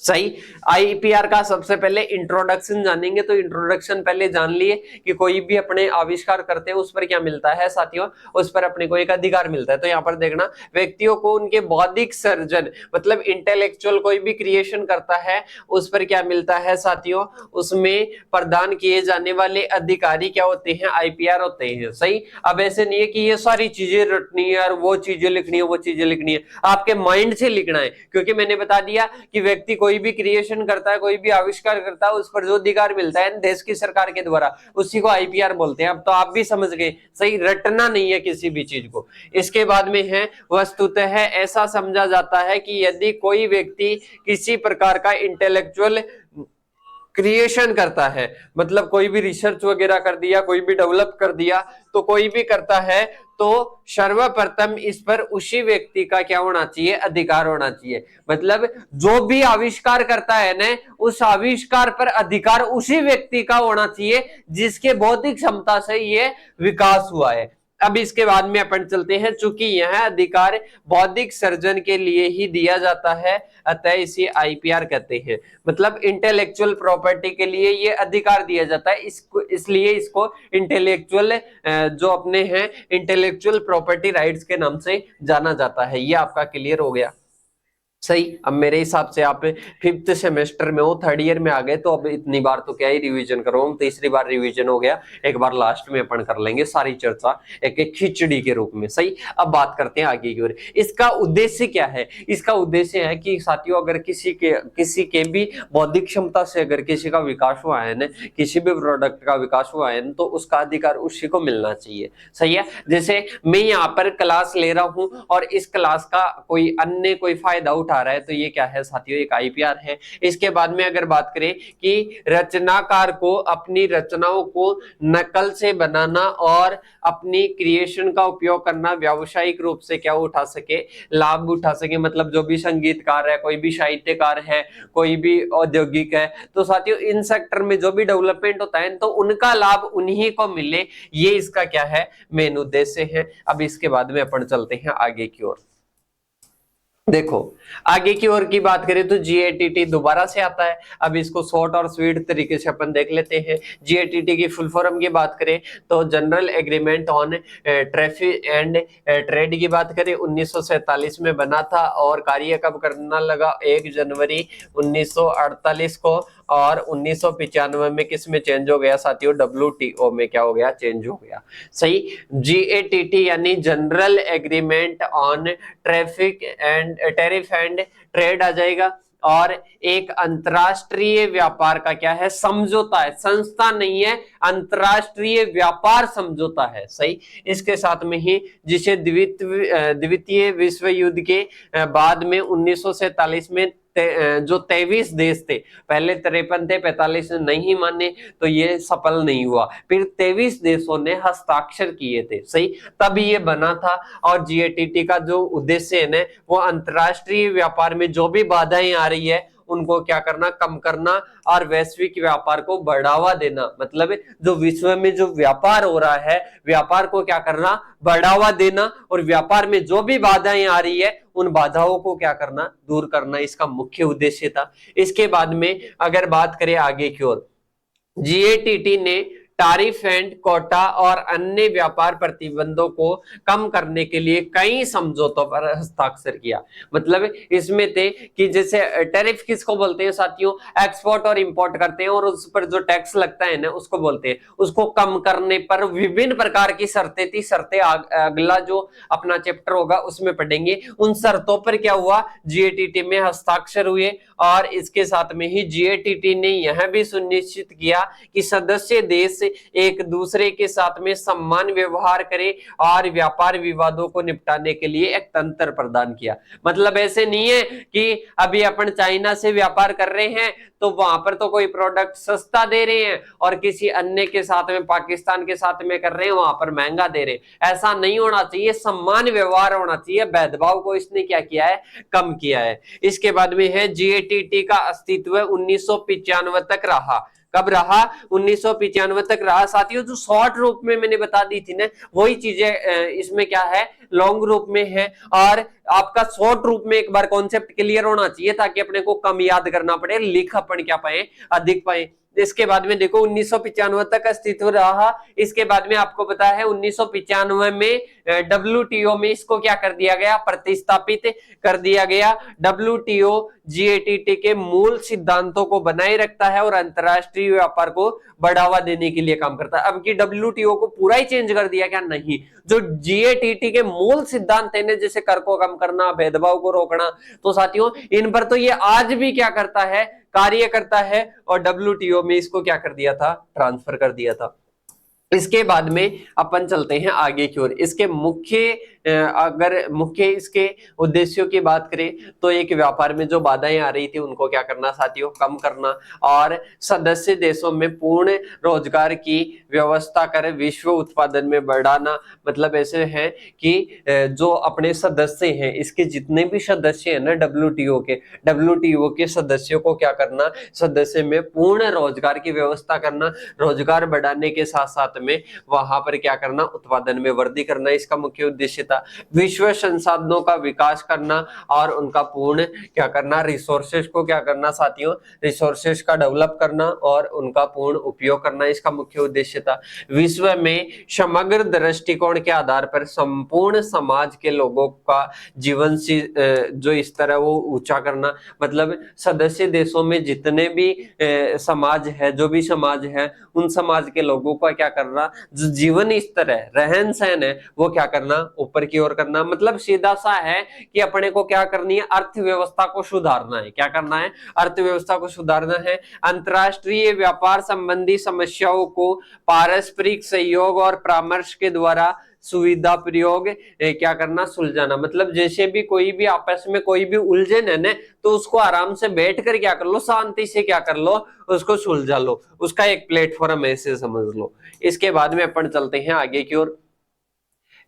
सही, आईपीआर का सबसे पहले इंट्रोडक्शन जानेंगे। तो इंट्रोडक्शन पहले जान लिए कि कोई भी अपने आविष्कार करते हैं उस पर क्या मिलता है साथियों, उस पर अपने को एक अधिकार मिलता है। तो यहाँ पर देखना, व्यक्तियों को उनके बौद्धिक सर्जन मतलब इंटेलेक्चुअल कोई भी क्रिएशन करता है उस पर क्या मिलता है साथियों, उसमें प्रदान किए जाने वाले अधिकारी क्या होते हैं, आईपीआर होते हैं। सही, अब ऐसे नहीं है कि ये सारी चीजें रटनी है और वो चीजें लिखनी है, वो चीजें लिखनी है, आपके माइंड से लिखना है। क्योंकि मैंने बता दिया कि व्यक्ति कोई भी क्रिएशन करता है, कोई भी आविष्कार करता है, उस पर जो अधिकार मिलता है देश की सरकार के द्वारा, उसी को आईपीआर बोलते हैं। अब तो आप भी समझ गए। सही, रटना नहीं है किसी भी चीज को। इसके बाद में है वस्तुतः ऐसा समझा जाता है कि यदि कोई व्यक्ति किसी प्रकार का इंटेलेक्चुअल क्रिएशन करता है, मतलब कोई भी रिसर्च वगैरह कर दिया, कोई भी डेवलप कर दिया, तो कोई भी करता है तो सर्वप्रथम इस पर उसी व्यक्ति का क्या होना चाहिए, अधिकार होना चाहिए। मतलब जो भी आविष्कार करता है ना, उस आविष्कार पर अधिकार उसी व्यक्ति का होना चाहिए जिसके बौद्धिक क्षमता से ये विकास हुआ है। अब इसके बाद में अपन चलते हैं, चूंकि यह अधिकार बौद्धिक सर्जन के लिए ही दिया जाता है, अतः इसे आईपीआर कहते हैं। मतलब इंटेलेक्चुअल प्रॉपर्टी के लिए ये अधिकार दिया जाता है, इसलिए इसको इंटेलेक्चुअल जो अपने हैं इंटेलेक्चुअल प्रॉपर्टी राइट्स के नाम से जाना जाता है। ये आपका क्लियर हो गया। सही, अब मेरे हिसाब से आप 5th सेमेस्टर में हो, 3rd ईयर में आ गए, तो अब इतनी बार तो क्या ही रिवीजन करो, तीसरी बार रिवीजन हो गया, एक बार लास्ट में अपन कर लेंगे सारी चर्चा एक एक खिचड़ी के रूप में। सही, अब बात करते हैं आगे की ओर। इसका उद्देश्य क्या है, इसका उद्देश्य है कि साथियों अगर किसी के भी बौद्धिक क्षमता से अगर किसी का विकास हुआ है ना, किसी भी प्रोडक्ट का विकास हुआ है ना, तो उसका अधिकार उसी को मिलना चाहिए। सही है, जैसे मैं यहाँ पर क्लास ले रहा हूँ और इस क्लास का कोई अन्य कोई फायदा उठा रहा है, तो ये क्या है साथियों, एक आईपीआर है। इसके बाद में अगर बात करें कि रचनाकार को अपनी रचनाओं को नकल से बनाना और अपनी क्रिएशन का उपयोग करना, व्यावसायिक रूप से क्या उठा सके, लाभ उठा सके। मतलब जो भी संगीतकार है, कोई भी साहित्यकार है, कोई भी औद्योगिक है, तो साथियों इन सेक्टर में जो भी डेवलपमेंट होता है तो उनका लाभ उन्हीं को मिले, ये इसका क्या है, मेन उद्देश्य है। अब इसके बाद में अपन चलते हैं आगे की ओर। देखो आगे की ओर की बात करें तो जीएटीटी दोबारा से आता है। अब इसको शॉर्ट और स्वीट तरीके से अपन देख लेते हैं। जीएटीटी की फुल फॉर्म की बात करें तो general agreement on traffic and trade की बात करें 1947 में बना था, और कार्य कब करना लगा, 1 जनवरी 1948 को, और 1995 में किस में चेंज हो गया साथियों, WTO में क्या हो गया, चेंज हो गया। सही, जीएटीटी यानी general agreement on traffic and tariff and trade आ जाएगा, और एक अंतरराष्ट्रीय व्यापार का क्या है, समझौता है, संस्था नहीं है, अंतरराष्ट्रीय व्यापार समझौता है। सही, इसके साथ में ही जिसे द्वितीय विश्व युद्ध के बाद में 1947 में जो 23 देश थे, पहले 53 थे, 45 ने नहीं माने तो ये सफल नहीं हुआ, फिर 23 देशों ने हस्ताक्षर किए थे, सही, तब ये बना था। और जीएटीटी का जो उद्देश्य है ना, वो अंतरराष्ट्रीय व्यापार में जो भी बाधाएं आ रही है उनको क्या करना, कम करना और वैश्विक व्यापार को बढ़ावा देना। मतलब जो विश्व में जो व्यापार हो रहा है, व्यापार को क्या करना, बढ़ावा देना, और व्यापार में जो भी बाधाएं आ रही है उन बाधाओं को क्या करना, दूर करना, इसका मुख्य उद्देश्य था। इसके बाद में अगर बात करें आगे की ओर, जीएटीटी ने टैरिफ एंड कोटा और अन्य व्यापार प्रतिबंधों को कम करने के लिए कई समझौतों पर हस्ताक्षर किया। मतलब इसमें थे कि जैसे टैरिफ किसको बोलते हैं साथियों, एक्सपोर्ट और इंपोर्ट करते हैं और उस पर जो टैक्स लगता है ना उसको बोलते हैं, उसको कम करने पर विभिन्न प्रकार की शर्तें थी। शर्तें अगला जो अपना चैप्टर होगा उसमें पढ़ेंगे। उन शर्तों पर क्या हुआ, जीएटीटी में हस्ताक्षर हुए और इसके साथ में ही जीएटीटी ने यह भी सुनिश्चित किया कि सदस्य देश एक दूसरे के साथ में सम्मान व्यवहार करे और व्यापार विवादों को निपटाने के लिए एक तंत्र प्रदान किया। मतलब ऐसे नहीं है कि अभी अपन चाइना से व्यापार कर रहे हैं तो वहां पर तो कोई प्रोडक्ट सस्ता दे रहे हैं और किसी अन्य के साथ में, पाकिस्तान के साथ में कर रहे हैं, वहां पर महंगा दे रहे हैं। ऐसा नहीं होना चाहिए, सम्मान व्यवहार होना चाहिए। भेदभाव को इसने क्या किया है, कम किया है। इसके बाद में है जीएटीटी का अस्तित्व 1995 तक रहा। कब रहा, 1995 तक रहा। साथियों जो शॉर्ट रूप में मैंने बता दी थी ना, वही चीजें इसमें क्या है, लॉन्ग रूप में है। और आपका शॉर्ट रूप में एक बार कॉन्सेप्ट क्लियर होना चाहिए ताकि अपने को कम याद करना पड़े, लिख अपन क्या पाए, अधिक पाए। इसके बाद में देखो 1995 तक अस्तित्व रहा। इसके बाद में आपको पता है 1995 में डब्ल्यूटीओ में इसको क्या कर दिया गया, प्रतिस्थापित कर दिया गया। डब्ल्यूटीओ जीएटीटी के मूल सिद्धांतों को बनाए रखता है और अंतरराष्ट्रीय व्यापार को बढ़ावा देने के लिए काम करता है। अब की डब्ल्यूटीओ को पूरा ही चेंज कर दिया क्या, नहीं, जो जीएटीटी के मूल सिद्धांत है जैसे कर को कम करना, भेदभाव को रोकना, तो साथियों इन पर तो ये आज भी क्या करता है, कार्य करता है। और डब्ल्यूटीओ में इसको क्या कर दिया था, ट्रांसफर कर दिया था। इसके बाद में अपन चलते हैं आगे की ओर। इसके मुख्य अगर मुख्य इसके उद्देश्यों की बात करें तो एक व्यापार में जो बाधाएं आ रही थी उनको क्या करना साथियों, कम करना और सदस्य देशों में पूर्ण रोजगार की व्यवस्था कर विश्व उत्पादन में बढ़ाना। मतलब ऐसे है कि जो अपने सदस्य हैं, इसके जितने भी सदस्य हैं ना डब्ल्यूटीओ के सदस्यों को क्या करना, सदस्य में पूर्ण रोजगार की व्यवस्था करना, रोजगार बढ़ाने के साथ साथ में वहां पर क्या करना, उत्पादन में वृद्धि करना, इसका मुख्य उद्देश्य था। विश्व संसाधनों का विकास करना और उनका पूर्ण क्या करना, रिसोर्सेज को क्या करना साथियों, रिसोर्सेज का डेवलप करना और उनका पूर्ण उपयोग करना, इसका मुख्य उद्देश्य था। विश्व में समग्र दृष्टिकोण के आधार पर संपूर्ण समाज के लोगों का जीवन जो स्तर है वो ऊंचा करना। मतलब सदस्य देशों में जितने भी समाज है, जो भी समाज है, उन समाज के लोगों का क्या करना, जो जीवन स्तर है, रहन सहन है, वो क्या करना, ऊपर की ओर करना। मतलब सीधा सा है कि अपने को क्या करनी है, अर्थव्यवस्था को सुधारना है। क्या करना है, अर्थव्यवस्था को सुधारना है। अंतरराष्ट्रीय व्यापार संबंधी समस्याओं को पारस्परिक सहयोग और परामर्श के द्वारा सुविधा प्रयोग क्या करना, सुलझाना। मतलब जैसे भी कोई भी आपस में कोई भी उलझन है ना, तो उसको आराम से बैठकर क्या कर लो, शांति से क्या कर लो, उसको सुलझा लो, उसका एक प्लेटफॉर्म ऐसे समझ लो। इसके बाद में अपन चलते हैं आगे की ओर।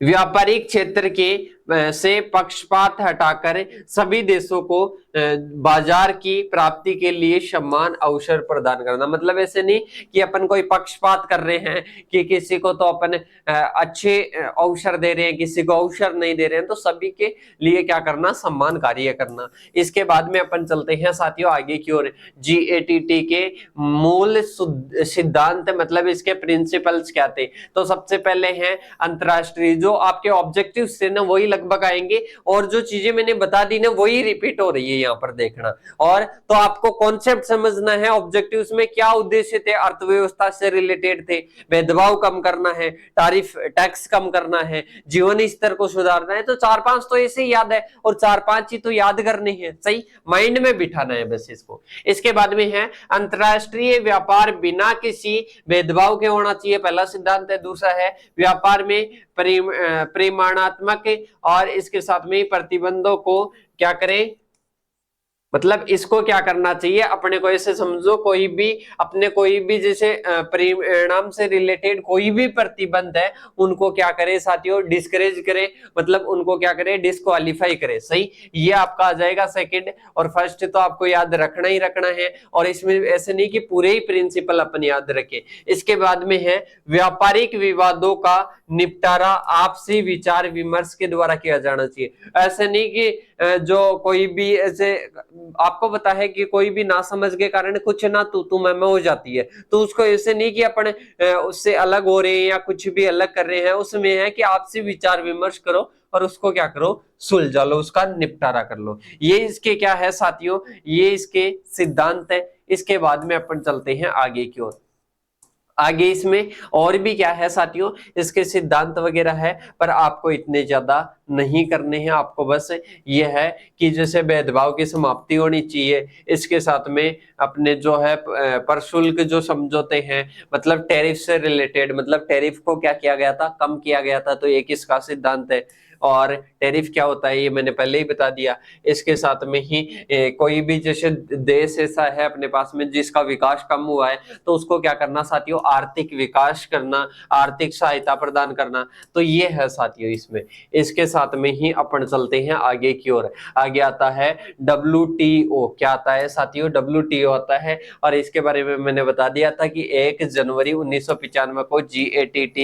व्यापारिक क्षेत्र के से पक्षपात हटाकर सभी देशों को बाजार की प्राप्ति के लिए समान अवसर प्रदान करना। मतलब ऐसे नहीं कि अपन कोई पक्षपात कर रहे हैं कि किसी को तो अपन अच्छे अवसर दे रहे हैं, किसी को अवसर नहीं दे रहे हैं, तो सभी के लिए क्या करना, सम्मान कार्य करना। इसके बाद में अपन चलते हैं साथियों आगे की ओर। जीएटीटी के मूल सिद्धांत, मतलब इसके प्रिंसिपल्स क्या थे, तो सबसे पहले हैं अंतरराष्ट्रीय, जो आपके ऑब्जेक्टिव्स थे ना वही लगभग आएंगे और जो चीजें मैंने बता दी ना वही रिपीट हो रही है यहाँ पर देखना। और तो आपको कॉन्सेप्ट समझना है, ऑब्जेक्टिव्स में क्या उद्देश्य थे, अर्थव्यवस्था से रिलेटेड थे, भेदभाव कम करना है, टैरिफ टैक्स कम करना है, जीवन स्तर को सुधारना है। तो 4-5 तो ऐसे याद है और 4-5 ही तो याद करनी है, सही माइंड में बिठाना है बस इसको। इसके बाद में है अंतरराष्ट्रीय व्यापार बिना किसी भेदभाव के होना चाहिए, पहला सिद्धांत है। दूसरा है व्यापार में परिमाणात्मक और इसके साथ में प्रतिबंधों को क्या करें, मतलब इसको क्या करना चाहिए, अपने को ऐसे समझो कोई भी अपने कोई भी जैसे परिणाम से रिलेटेड कोई भी प्रतिबंध है उनको क्या करे साथियों, डिस्करेज करे, मतलब उनको क्या करे, डिस्क्वालीफाई करे। सही, ये आपका आ जाएगा सेकंड। और फर्स्ट तो आपको याद रखना ही रखना है, और इसमें ऐसे नहीं कि पूरे ही प्रिंसिपल अपन याद रखें। इसके बाद में है व्यापारिक विवादों का निपटारा आपसी विचार विमर्श के द्वारा किया जाना चाहिए। ऐसे नहीं कि जो कोई भी ऐसे, आपको पता है कि कोई भी ना समझ के कारण कुछ ना तू मैं हो जाती है, तो उसको ऐसे नहीं कि अपन उससे अलग हो रहे हैं या कुछ भी अलग कर रहे हैं, उसमें है कि आपसी विचार विमर्श करो और उसको क्या करो, सुलझा लो, उसका निपटारा कर लो। ये इसके क्या है साथियों, ये इसके सिद्धांत है। इसके बाद में अपन चलते हैं आगे की ओर। आगे इसमें और भी क्या है साथियों, इसके सिद्धांत वगैरह है, पर आपको इतने ज्यादा नहीं करने हैं। आपको बस ये है कि जैसे भेदभाव की समाप्ति होनी चाहिए, इसके साथ में अपने जो है प्रशुल्क जो समझौते हैं, मतलब टैरिफ से रिलेटेड, मतलब टैरिफ को क्या किया गया था, कम किया गया था, तो एक इसका सिद्धांत है। और टैरिफ क्या होता है ये मैंने पहले ही बता दिया। इसके साथ में ही कोई भी जैसे देश ऐसा है अपने पास में जिसका विकास कम हुआ है, तो उसको क्या करना साथियों, आर्थिक विकास करना, आर्थिक सहायता प्रदान करना। तो ये है साथियों इसमें। इसके साथ में ही अपन चलते हैं आगे की ओर। आगे आता है WTO। क्या आता है साथियों, WTO आता है, और इसके बारे में मैंने बता दिया था कि 1 जनवरी 1995 को GATT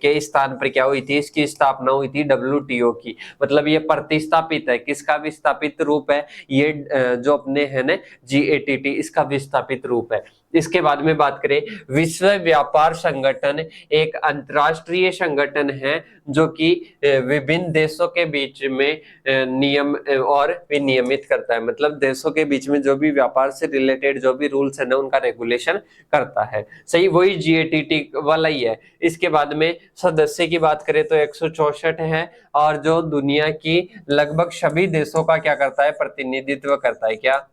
के स्थान पर क्या हुई थी, इसकी स्थापना हुई थी WTO की। मतलब ये प्रतिस्थापित है, किसका विस्थापित रूप है, ये जो अपने है ना GATT, इसका विस्थापित रूप है। इसके बाद में बात करें, विश्व व्यापार संगठन एक अंतरराष्ट्रीय संगठन है जो कि विभिन्न देशों के बीच में नियम और विनियमित करता है। मतलब देशों के बीच में जो भी व्यापार से रिलेटेड जो भी रूल्स है ना उनका रेगुलेशन करता है। सही, वही GATT वाला ही है। इसके बाद में सदस्य की बात करें तो 164 है, और जो दुनिया की लगभग सभी देशों का क्या करता है, प्रतिनिधित्व करता है, क्या,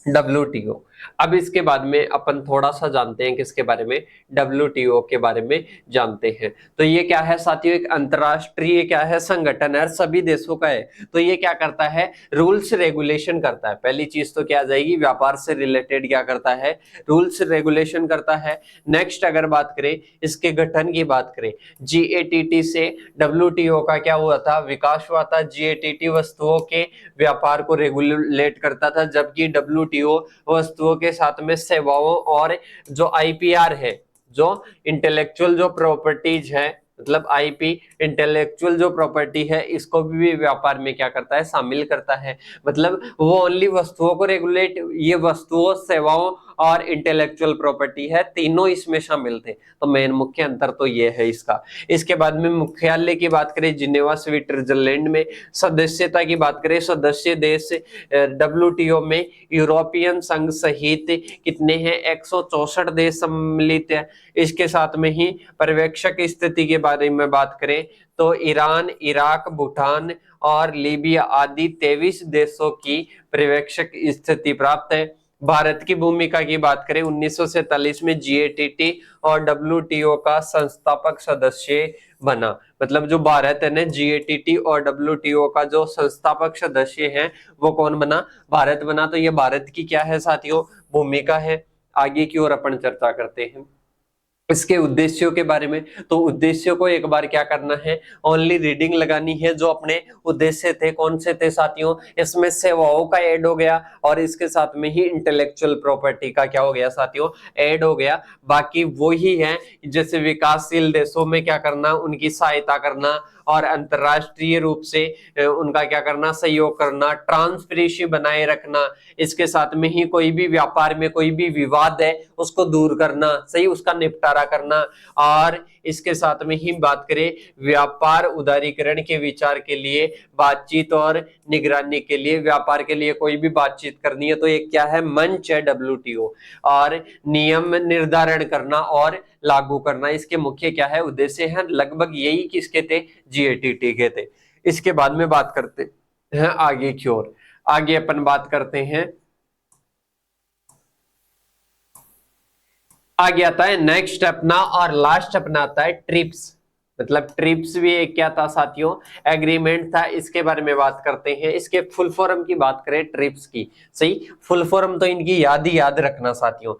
WTO। अब इसके बाद में अपन थोड़ा सा जानते हैं किसके बारे में, WTO के बारे में जानते हैं। तो ये क्या है साथियों, एक अंतरराष्ट्रीय क्या है, संगठन है, सभी देशों का है। तो ये क्या करता है, रूल्स रेगुलेशन करता है। पहली चीज तो क्या आ जाएगी, व्यापार से रिलेटेड क्या करता है, रूल्स रेगुलेशन करता है। नेक्स्ट अगर बात करें इसके गठन की बात करें, GATT से WTO का क्या हुआ था, विकास हुआ था। GATT वस्तुओं के व्यापार को रेगुलेट करता था, जबकि WTO वस्तुओं के साथ में सेवाओं और जो IPR है, जो इंटेलेक्चुअल जो प्रॉपर्टीज है, मतलब IP इंटेलेक्चुअल जो प्रॉपर्टी है, इसको भी व्यापार में क्या करता है, शामिल करता है। मतलब वो ओनली वस्तुओं को रेगुलेट, ये वस्तुओं, सेवाओं और इंटेलेक्चुअल प्रॉपर्टी है, तीनों इसमें शामिल थे। तो मेन मुख्य अंतर तो ये है इसका। इसके बाद में मुख्यालय की बात करें जिनेवा स्विट्जरलैंड में। सदस्यता की बात करें, सदस्य देश WTO में यूरोपियन संघ सहित कितने हैं, 164 देश सम्मिलित है। इसके साथ में ही पर्यवेक्षक स्थिति के बारे में बात करें तो ईरान, इराक, भूटान और लीबिया आदि 23 देशों की पर्यवेक्षक स्थिति प्राप्त है। भारत की भूमिका की बात करें 1947 में GATT और WTO का संस्थापक सदस्य बना। मतलब जो भारत है ना, GATT और WTO का जो संस्थापक सदस्य है वो कौन बना, भारत बना। तो ये भारत की क्या है साथियों, भूमिका है। आगे की ओर अपन चर्चा करते हैं इसके उद्देश्यों के बारे में। तो उद्देश्यों को एक बार क्या करना है, ओनली रीडिंग लगानी है। जो अपने उद्देश्य थे कौन से थे साथियों, इसमें सेवाओं का ऐड हो गया, और इसके साथ में ही इंटेलेक्चुअल प्रॉपर्टी का क्या हो गया साथियों, ऐड हो गया। बाकी वो ही है, जैसे विकासशील देशों में क्या करना, उनकी सहायता करना, और अंतरराष्ट्रीय रूप से उनका क्या करना, सहयोग करना, ट्रांसपेरेंसी बनाए रखना। इसके साथ में ही कोई भी व्यापार में कोई भी विवाद है उसको दूर करना, सही, उसका निपटारा करना। और इसके साथ में ही बात करें व्यापार उदारीकरण के विचार के लिए, बातचीत और निगरानी के लिए, व्यापार के लिए कोई भी बातचीत करनी है तो ये क्या है, मंच है WTO। और नियम निर्धारण करना और लागू करना, इसके मुख्य क्या है, उद्देश्य है। लगभग यही किसके थे, GATT के थे। इसके बाद में बात करते हैं आगे की ओर। आगे अपन बात करते हैं, आगे आता है नेक्स्ट अपना और लास्ट अपना आता है ट्रिप्स। मतलब ट्रिप्स भी एक क्या था साथियों, एग्रीमेंट था। इसके बारे में बात करते हैं। इसके फुल फॉर्म की बात करें ट्रिप्स की, सही फुल फॉर्म तो इनकी याद रखना साथियों।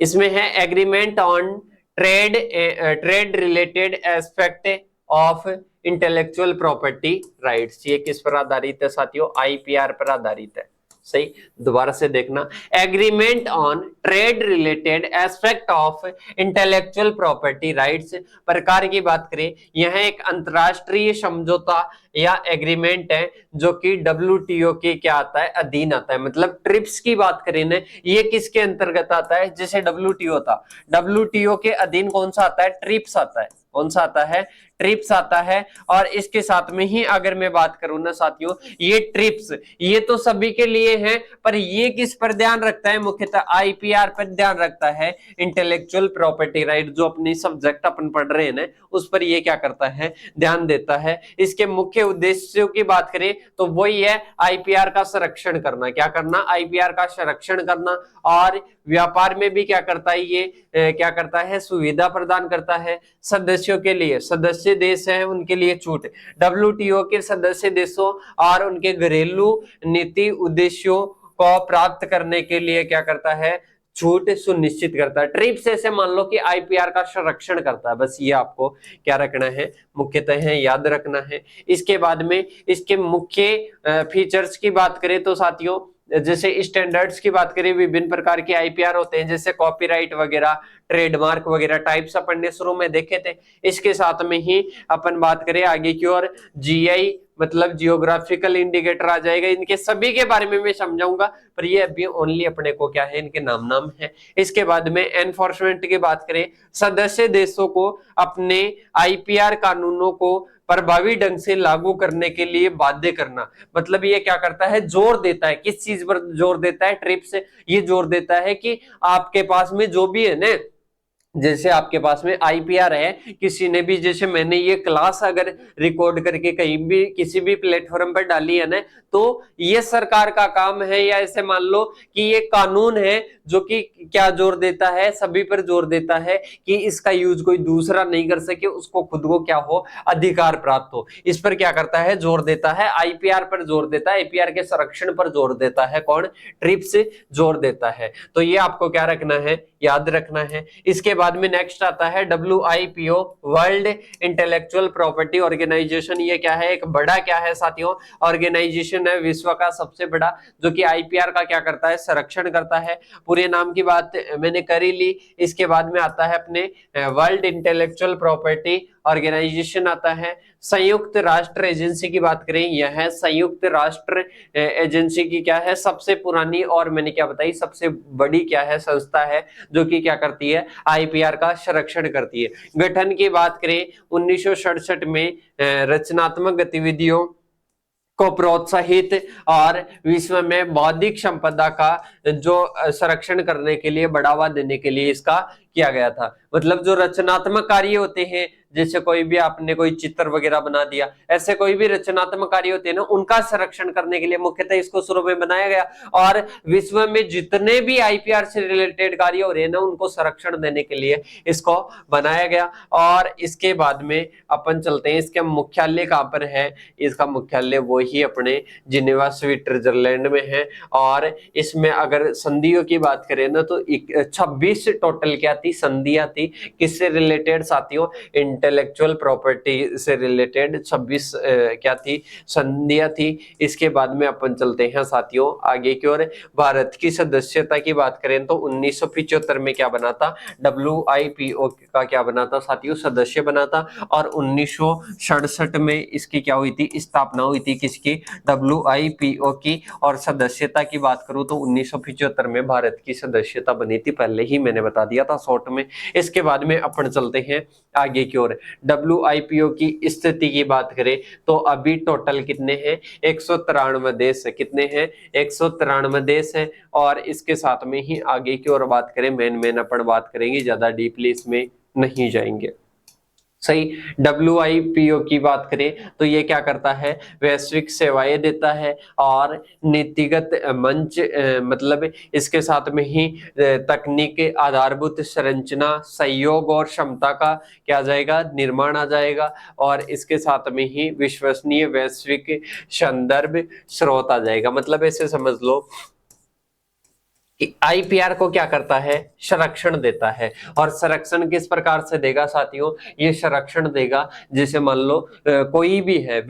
इसमें है agreement on trade related aspect of intellectual property rights. ये किस पर आधारित है साथियों, आईपीआर पर आधारित है, सही। दोबारा से देखना, agreement on trade related aspect of intellectual property rights प्रकार की बात करें, यह एक अंतरराष्ट्रीय समझौता या एग्रीमेंट है जो कि डब्ल्यूटीओ के क्या आता है, अधीन आता है। मतलब ट्रिप्स की बात करें ना, ये किसके अंतर्गत आता है, जैसे डब्ल्यूटीओ था, डब्ल्यूटीओ के अधीन कौन सा आता है, ट्रिप्स आता है। कौन सा आता है, ट्रिप्स आता है। और इसके साथ में ही अगर मैं बात करूं ना साथियों, ये ट्रिप्स ये तो सभी के लिए है, पर ये किस पर ध्यान रखता है, मुख्यतः आईपीआर पर ध्यान रखता है, इंटेलेक्चुअल प्रॉपर्टी राइट, जो अपनी सब्जेक्ट अपन पढ़ रहे हैं ना उस पर ये क्या करता है, ध्यान देता है। इसके मुख्य उद्देश्यों की बात करें तो वही है आईपीआर का संरक्षण करना। क्या करना, आईपीआर का संरक्षण करना। और व्यापार में भी क्या करता है, ये क्या करता है, सुविधा प्रदान करता है सदस्यों के लिए, सदस्य देश हैं उनके लिए छूट। डब्ल्यूटीओ के सदस्य देशों और उनके घरेलू नीति उद्देश्यों को प्राप्त करने के लिए क्या करता है, छूट सुनिश्चित करता है। ट्रिप्स ऐसे मान लो कि आईपीआर का संरक्षण करता है। बस ये आपको क्या रखना है, मुख्यतः है याद रखना है। इसके बाद में इसके मुख्य फीचर्स की बात करें तो साथियों, जैसे स्टैंडर्ड्स की बात करें, विभिन्न प्रकार के आईपीआर होते हैं, जैसे कॉपीराइट वगैरह, ट्रेडमार्क वगैरह टाइप्स अपन ने शुरू में देखे थे। इसके साथ में ही अपन बात करें आगे की ओर, जीआई मतलब जियोग्राफिकल इंडिकेटर आ जाएगा। इनके सभी के बारे में मैं समझाऊंगा, पर ये अभी ओनली अपने को क्या है, इनके नाम है। इसके बाद में एनफोर्समेंट की बात करें, सदस्य देशों को अपने आईपीआर कानूनों को प्रभावी ढंग से लागू करने के लिए बाध्य करना। मतलब ये क्या करता है, जोर देता है, किस चीज पर जोर देता है, ट्रिप्स ये जोर देता है कि आपके पास में जो भी है ना, जैसे आपके पास में आईपीआर है, किसी ने भी, जैसे मैंने ये क्लास अगर रिकॉर्ड करके कहीं भी किसी भी प्लेटफॉर्म पर डाली है ना, तो ये सरकार का काम है, या ऐसे मान लो कि ये कानून है जो कि क्या जोर देता है, सभी पर जोर देता है कि इसका यूज कोई दूसरा नहीं कर सके, उसको खुद को क्या हो, अधिकार प्राप्त हो। इस पर क्या करता है, जोर देता है, आईपीआर पर जोर देता है, आईपीआर के संरक्षण पर जोर देता है। कौन, ट्रिप्स जोर देता है। तो ये आपको क्या रखना है, याद रखना है। इसके बाद में नेक्स्ट आता है WIPO, world intellectual property organization. ये क्या है, एक बड़ा क्या है साथियों, ऑर्गेनाइजेशन है, विश्व का सबसे बड़ा, जो कि आईपीआर का क्या करता है, संरक्षण करता है। पूरे नाम की बात मैंने कर ही ली। इसके बाद में आता है अपने वर्ल्ड इंटेलेक्चुअल प्रॉपर्टी ऑर्गेनाइजेशन आता है। संयुक्त राष्ट्र एजेंसी की बात करें, यह है संयुक्त राष्ट्र एजेंसी की क्या है, सबसे पुरानी और मैंने क्या बताई, सबसे बड़ी क्या है, संस्था है, जो कि क्या करती है, आईपीआर का संरक्षण करती है। गठन की बात करें 1967 में रचनात्मक गतिविधियों को प्रोत्साहित और विश्व में बौद्धिक संपदा का जो संरक्षण करने के लिए, बढ़ावा देने के लिए इसका किया गया था। मतलब जो रचनात्मक कार्य होते हैं, जैसे कोई भी आपने कोई चित्र वगैरह बना दिया, ऐसे कोई भी रचनात्मक कार्य होते हैं ना, उनका संरक्षण करने के लिए मुख्यतः इसको शुरू में बनाया गया। और विश्व में जितने भी आईपीआर से रिलेटेड कार्य हो रहे हैं ना, उनको संरक्षण देने के लिए इसको बनाया गया। और इसके बाद में अपन चलते हैं, इसका मुख्यालय कहाँ पर है, इसका मुख्यालय वही अपने जिनेवा स्विट्जरलैंड में है। और इसमें अगर संधियों की बात करें ना, तो 26 टोटल क्या थी, संधियां थी। किससे रिलेटेड साथियों, इंटेलेक्चुअल प्रॉपर्टी से रिलेटेड 26 क्या थी, संधियां थी। इसके बाद में अपन चलते हैं साथियों आगे की ओर। भारत की सदस्यता की बात करें तो 1975 में क्या बना था, WIPO का क्या बना था साथियों, सदस्य बना था। और 1967 में इसकी क्या हुई थी, स्थापना हुई थी, किसकी, WIPO की। और सदस्यता की बात करूं तो 1975 में भारत की सदस्यता बनी थी, पहले ही मैंने बता दिया था शॉर्ट में। इसके बाद में अपन चलते हैं आगे की ओर। WIPO की स्थिति की बात करें तो अभी टोटल कितने हैं, 193 देश है। कितने हैं, 193 देश हैं। और इसके साथ में ही आगे की ओर बात करें, मेन अपन बात करेंगे, ज्यादा डीपली इसमें नहीं जाएंगे। सही। WIPO की बात करें तो ये क्या करता है, वैश्विक सेवाएं देता है और नीतिगत मंच मतलब इसके साथ में ही तकनीक आधारभूत संरचना सहयोग और क्षमता का क्या आ जाएगा, निर्माण आ जाएगा, और इसके साथ में ही विश्वसनीय वैश्विक संदर्भ स्रोत आ जाएगा। मतलब ऐसे समझ लो IPR को क्या करता है, संरक्षण देता है। और संरक्षण किस प्रकार से देगा साथियों, ये संरक्षण देगा जैसे मान लो कोई भी है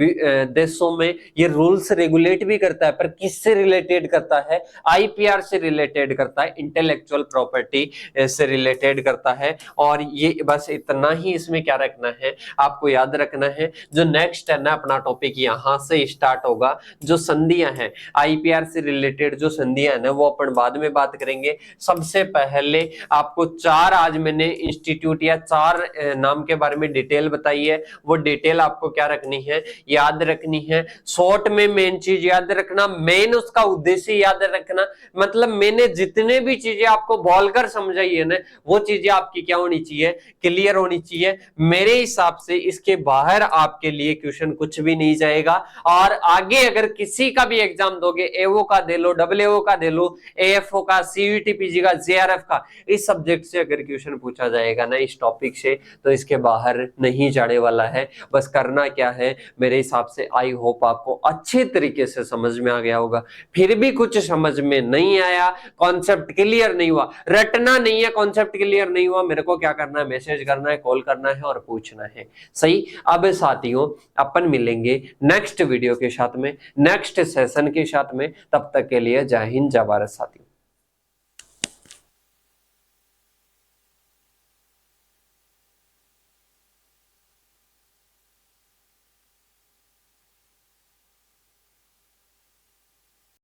देशों में ये रूल्स रेगुलेट भी करता है, पर किससे रिलेटेड करता है, IPR से रिलेटेड करता है, इंटेलेक्चुअल प्रॉपर्टी से रिलेटेड करता है। और ये बस इतना ही इसमें क्या रखना है, आपको याद रखना है। जो नेक्स्ट है ना अपना टॉपिक यहां से स्टार्ट होगा, जो संधियां हैं IPR से रिलेटेड, जो संधियां है ना वो अपन बाद में बात करेंगे। सबसे पहले आपको चार, आज मैंने इंस्टीट्यूट या चार नाम के बारे में डिटेल बताई है, वो डिटेल आपको क्या रखनी है, याद रखनी है। शॉर्ट में मेन चीज याद रखना, मेन उसका उद्देश्य याद रखना। मतलब मैंने जितने भी चीजें आपको बोलकर समझाई है ना, वो चीजें आपकी क्या होनी चाहिए, क्लियर होनी चाहिए। मेरे हिसाब से इसके बाहर आपके लिए क्वेश्चन कुछ भी नहीं जाएगा। और आगे अगर किसी का भी एग्जाम दोगे, एओ का दे लो, WO का दे लो, AFO का, CUET PG का, JRF का, इस सब्जेक्ट से अगर क्वेश्चन पूछा जाएगा ना इस टॉपिक से, तो इसके बाहर नहीं जाने वाला है। बस करना क्या है, मेरे हिसाब से आई होप आपको अच्छे तरीके से समझ में आ गया होगा। फिर भी कुछ समझ में नहीं आया, कॉन्सेप्ट क्लियर नहीं हुआ, रटना नहीं है, कॉन्सेप्ट क्लियर नहीं हुआ, मेरे को क्या करना है, मैसेज करना है, कॉल करना है और पूछना है। सही। अब साथियों अपन मिलेंगे नेक्स्ट वीडियो के साथ में, नेक्स्ट सेशन के साथ में। तब तक के लिए जय हिंद, जय भारत साथियों।